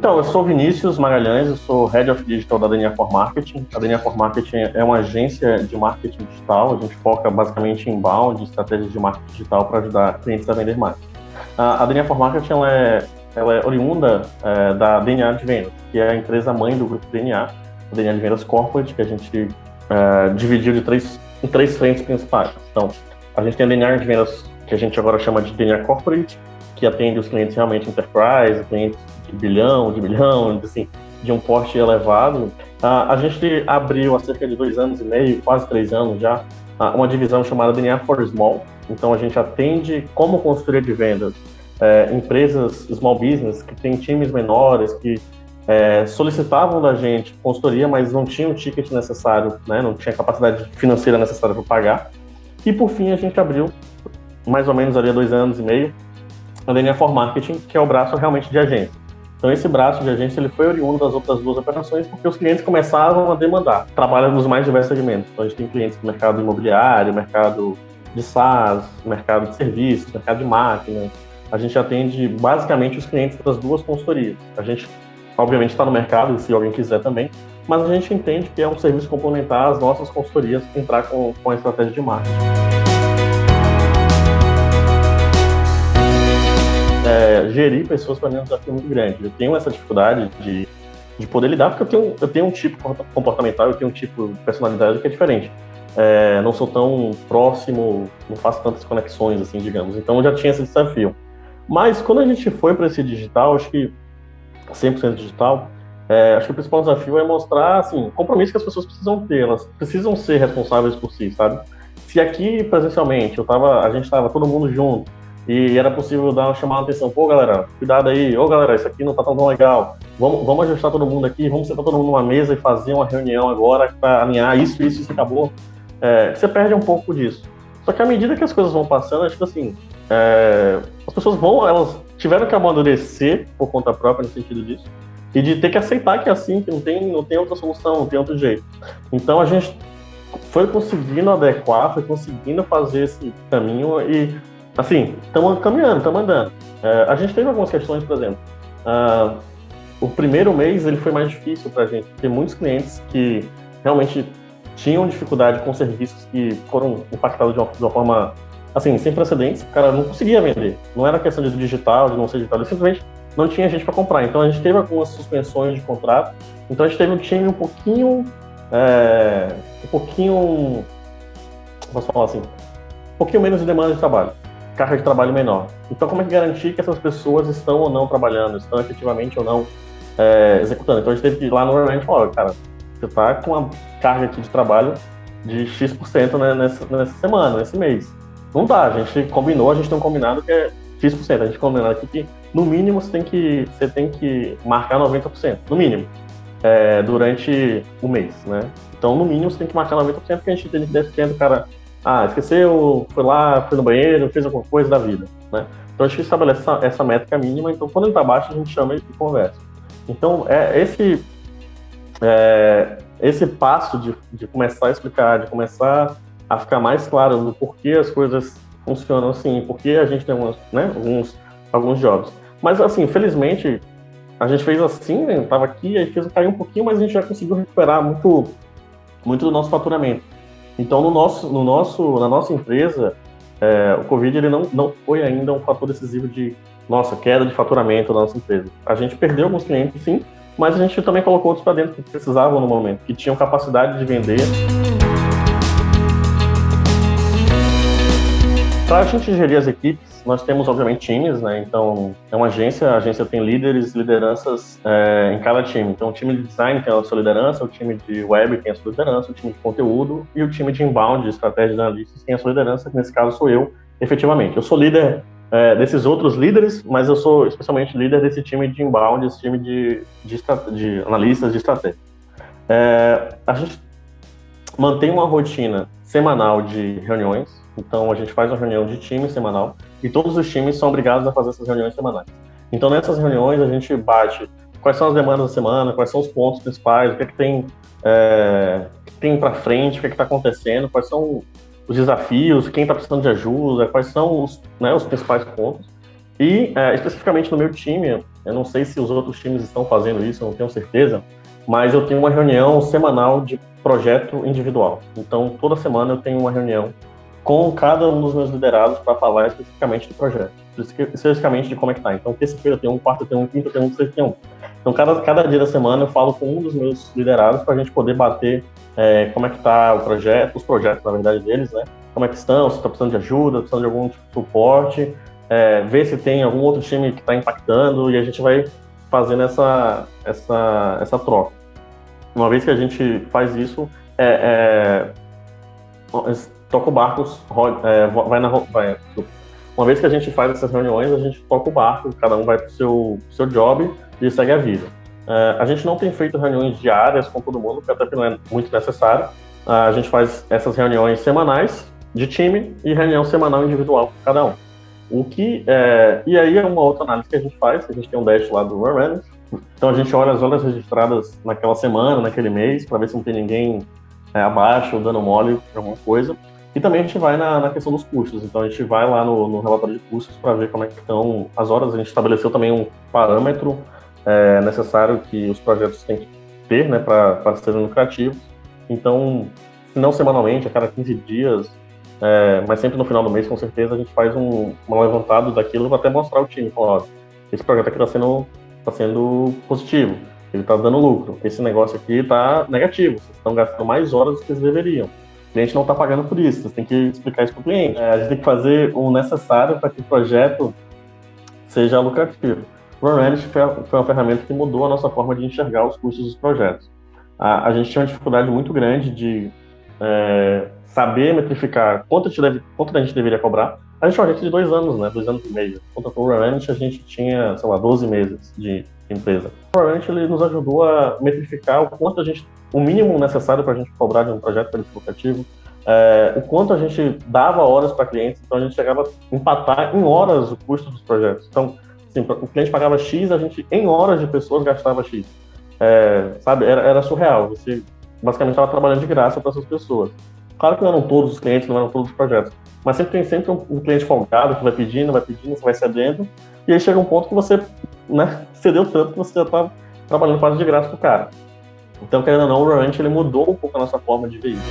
Então, eu sou Vinícius Magalhães, eu sou Head of Digital da DNA for Marketing. A DNA for Marketing é uma agência de marketing digital, a gente foca basicamente em inbound, estratégias de marketing digital para ajudar clientes a vender mais. A DNA for Marketing ela é oriunda da DNA de Vendas, que é a empresa mãe do grupo DNA, a DNA de Vendas Corporate, que a gente dividiu em três frentes principais. Então, a gente tem a DNA de Vendas, que a gente agora chama de DNA Corporate, que atende os clientes realmente enterprise, clientes de bilhão, assim, de um porte elevado. A gente abriu há cerca de 2 anos e meio, quase 3 anos já, uma divisão chamada DNA for Small. Então, a gente atende como consultoria de vendas empresas small business que têm times menores, que solicitavam da gente consultoria, mas não tinham o ticket necessário, né, não tinha capacidade financeira necessária para pagar. E, por fim, a gente abriu, mais ou menos ali há 2 anos e meio, a DNA for Marketing, que é o braço realmente de agência. Então, esse braço de agência ele foi oriundo das outras 2 operações, porque os clientes começavam a demandar. Trabalha nos mais diversos segmentos. Então, a gente tem clientes do mercado imobiliário, mercado de SaaS, mercado de serviços, mercado de máquinas. A gente atende basicamente os clientes das 2 consultorias. A gente, obviamente, está no mercado, se alguém quiser também, mas a gente entende que é um serviço complementar às nossas consultorias entrar com a estratégia de marketing. Gerir pessoas para mim é um desafio muito grande. Eu tenho essa dificuldade de poder lidar, porque eu tenho um tipo comportamental, eu tenho um tipo de personalidade que é diferente. Não sou tão próximo, não faço tantas conexões, assim, digamos. Então, eu já tinha esse desafio. Mas, quando a gente foi para esse digital, acho que 100% digital, acho que o principal desafio é mostrar, assim, compromisso que as pessoas precisam ter. Elas precisam ser responsáveis por si, sabe? Se aqui, presencialmente, a gente estava todo mundo junto, e era possível chamar a atenção, pô, galera, cuidado aí, galera, isso aqui não tá tão legal, vamos ajustar todo mundo aqui, vamos sentar todo mundo numa mesa e fazer uma reunião agora para alinhar isso acabou. Você perde um pouco disso. Só que à medida que as coisas vão passando, acho que assim, as pessoas elas tiveram que amadurecer por conta própria no sentido disso, e de ter que aceitar que é assim, que não tem outra solução, não tem outro jeito. Então a gente foi conseguindo adequar, foi conseguindo fazer esse caminho e assim, estamos caminhando, estamos andando. A gente teve algumas questões, por exemplo, o primeiro mês ele foi mais difícil para a gente, porque muitos clientes que realmente tinham dificuldade com serviços que foram impactados de uma forma, assim, sem precedentes, o cara não conseguia vender. Não era questão de digital, de não ser digital, ele simplesmente não tinha gente para comprar. Então, a gente teve algumas suspensões de contrato, então a gente teve um time um pouquinho, posso falar assim, um pouquinho menos de demanda de trabalho, carga de trabalho menor. Então, como é que garantir que essas pessoas estão ou não trabalhando, estão efetivamente ou não executando? Então, a gente teve que ir lá no realmente falar, cara, você está com uma carga aqui de trabalho de X%, né, nessa semana, nesse mês. Não dá, a gente tem um combinado que é X%. A gente combinou aqui que, no mínimo, você tem que marcar 90%, no mínimo, durante o mês, né? Então, no mínimo, você tem que marcar 90%, porque a gente tem 10%, o cara, esqueceu, foi lá, foi no banheiro, fez alguma coisa da vida, né? Então, a gente estabelece essa métrica mínima, então, quando ele está baixo, a gente chama e conversa. Então, esse passo de começar a explicar, de começar a ficar mais claro do porquê as coisas funcionam assim, porquê a gente tem alguns jobs. Mas, assim, felizmente, a gente fez assim, né, tava aqui, aí fez cair um pouquinho, mas a gente já conseguiu recuperar muito do nosso faturamento. Então, na nossa empresa, o Covid ele não foi ainda um fator decisivo de queda de faturamento da nossa empresa. A gente perdeu alguns clientes, sim, mas a gente também colocou outros para dentro que precisavam no momento, que tinham capacidade de vender. Para a gente gerir as equipes, nós temos, obviamente, times, né? Então, é uma agência, a agência tem líderes, lideranças em cada time. Então, o time de design tem a sua liderança, o time de web tem a sua liderança, o time de conteúdo e o time de inbound, de estratégia de analistas, tem a sua liderança, que nesse caso sou eu, efetivamente. Eu sou líder desses outros líderes, mas eu sou especialmente líder desse time de inbound, esse time de analistas de estratégia. A gente mantém uma rotina semanal de reuniões. Então, a gente faz uma reunião de time semanal e todos os times são obrigados a fazer essas reuniões semanais. Então, nessas reuniões, a gente bate quais são as demandas da semana, quais são os pontos principais, o que é que tem para frente, o que é que está acontecendo, quais são os desafios, quem está precisando de ajuda, quais são os principais pontos. E, especificamente no meu time, Eu não sei se os outros times estão fazendo isso, eu não tenho certeza, mas eu tenho uma reunião semanal de projeto individual. Então, toda semana eu tenho uma reunião com cada um dos meus liderados para falar especificamente do projeto, especificamente de como é que tá. Então, terça-feira eu tenho um, quarta eu tenho um, quinta eu tenho um, sexta eu tenho um. Então, cada dia da semana eu falo com um dos meus liderados para a gente poder bater como é que tá o projeto, os projetos, na verdade, deles, né? Como é que estão, se está precisando de ajuda, precisando de algum tipo de suporte, ver se tem algum outro time que está impactando, e a gente vai fazendo essa troca. Uma vez que a gente faz isso, toca o barco, uma vez que a gente faz essas reuniões, a gente toca o barco, cada um vai para o seu job e segue a vida. A gente não tem feito reuniões diárias com todo mundo, porque até não é muito necessário. A gente faz essas reuniões semanais de time e reunião semanal individual com cada um. E aí é uma outra análise que a gente faz, a gente tem um dash lá do Run Manage, então a gente olha as horas registradas naquela semana, naquele mês, para ver se não tem ninguém abaixo, dando mole para alguma coisa. E também a gente vai na questão dos custos, então a gente vai lá no relatório de custos para ver como é que estão as horas. A gente estabeleceu também um parâmetro necessário que os projetos têm que ter, né, para serem lucrativos. Então, se não semanalmente, a cada 15 dias, mas sempre no final do mês, com certeza, a gente faz um levantado daquilo para até mostrar ao time, falar, esse projeto aqui está sendo positivo, ele está dando lucro, esse negócio aqui está negativo, vocês estão gastando mais horas do que vocês deveriam. O cliente não está pagando por isso, vocês têm que explicar isso para o cliente. A gente tem que fazer o necessário para que o projeto seja lucrativo. O Run Manage foi uma ferramenta que mudou a nossa forma de enxergar os custos dos projetos. A gente tinha uma dificuldade muito grande de saber metrificar quanto a gente deveria cobrar. A gente é uma agência de 2 anos, né? 2 anos e meio. Quanto ao Run Manage, a gente tinha, sei lá, 12 meses de empresa. O Run Manage, ele nos ajudou a metrificar o mínimo necessário para a gente cobrar de um projeto para lucrativo, o quanto a gente dava horas para clientes, então a gente chegava a empatar em horas o custo dos projetos. Então, assim, o cliente pagava X, a gente, em horas de pessoas, gastava X. Sabe, era surreal. Você basicamente estava trabalhando de graça para essas pessoas. Claro que não eram todos os clientes, não eram todos os projetos, mas sempre tem um cliente folgado que vai pedindo, você vai cedendo, e aí chega um ponto que você, né, cedeu tanto que você já está trabalhando quase de graça para o cara. Então, querendo ou não, o Run Manage, ele mudou um pouco a nossa forma de ver isso.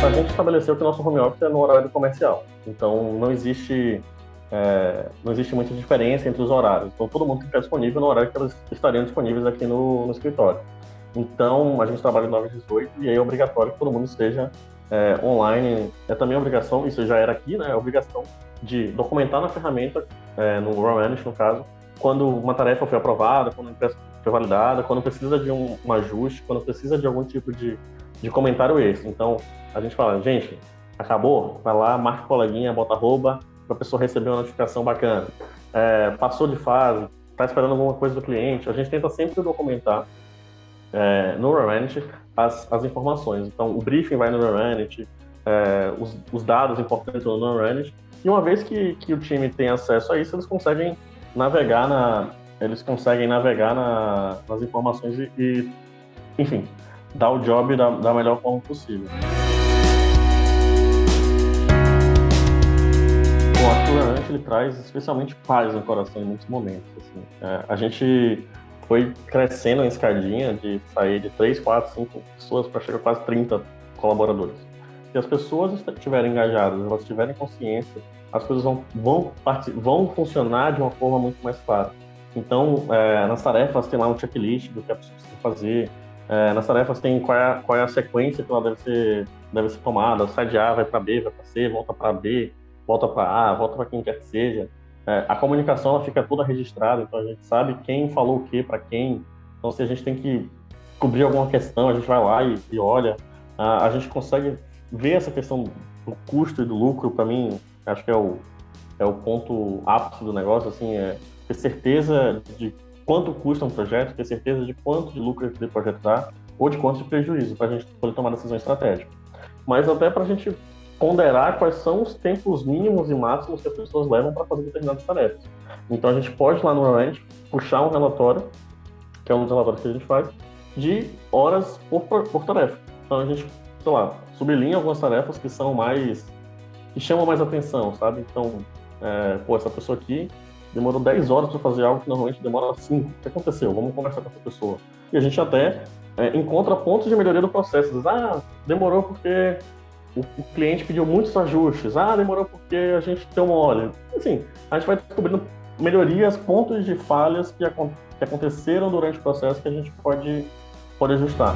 A gente estabeleceu que o nosso home office é no horário comercial, então não existe muita diferença entre os horários. Então, todo mundo fica disponível no horário que elas estariam disponíveis aqui no escritório. Então, a gente trabalha de 9 às 18 e aí é obrigatório que todo mundo esteja online. É também obrigação, isso já era aqui, né? É obrigação de documentar na ferramenta, no Run Manage, no caso, quando uma tarefa foi aprovada, quando a empresa foi validada, quando precisa de um ajuste, quando precisa de algum tipo de comentário extra. Então, a gente fala, gente, acabou? Vai lá, marca o coleguinha, bota arroba, para a pessoa receber uma notificação bacana. Passou de fase, está esperando alguma coisa do cliente. A gente tenta sempre documentar no Run Manage as informações. Então, o briefing vai no Run Manage, os dados importantes no Run Manage. E uma vez que o time tem acesso a isso, eles conseguem navegar nas informações e, enfim, dar o job da melhor forma possível. Eu acho que o Run Manage, ele traz especialmente paz no coração em muitos momentos. Assim. A gente foi crescendo em escadinha de sair de 3, 4, 5 pessoas para chegar a quase 30 colaboradores. Se as pessoas estiverem engajadas, elas tiverem consciência, as coisas vão funcionar de uma forma muito mais clara. Então, nas tarefas tem lá um checklist do que a pessoa precisa fazer. Nas tarefas tem qual é a sequência que ela deve ser tomada. Sai de A, vai para B, vai para C, volta para B, volta para A, volta para quem quer que seja. A comunicação ela fica toda registrada, então a gente sabe quem falou o que para quem. Então, se a gente tem que cobrir alguma questão, a gente vai lá e olha. A gente consegue ver essa questão do custo e do lucro. Para mim, acho que é o ponto ápice do negócio, assim, ter certeza de quanto custa um projeto, ter certeza de quanto de lucro aquele projeto dá, ou de quanto de prejuízo, para a gente poder tomar decisão estratégica. Mas até para a gente ponderar quais são os tempos mínimos e máximos que as pessoas levam para fazer determinadas tarefas. Então a gente pode lá no Run Manage puxar um relatório, que é um dos relatórios que a gente faz, de horas por tarefa. Então a gente, sei lá, sublinha algumas tarefas que chamam mais atenção, sabe? Então, pô, essa pessoa aqui demorou 10 horas para fazer algo que normalmente demora 5. O que aconteceu? Vamos conversar com essa pessoa. E a gente até encontra pontos de melhoria do processo. Diz, demorou porque o cliente pediu muitos ajustes. Demorou porque a gente deu mole. Assim, a gente vai descobrindo melhorias, pontos de falhas que aconteceram durante o processo que a gente pode ajustar.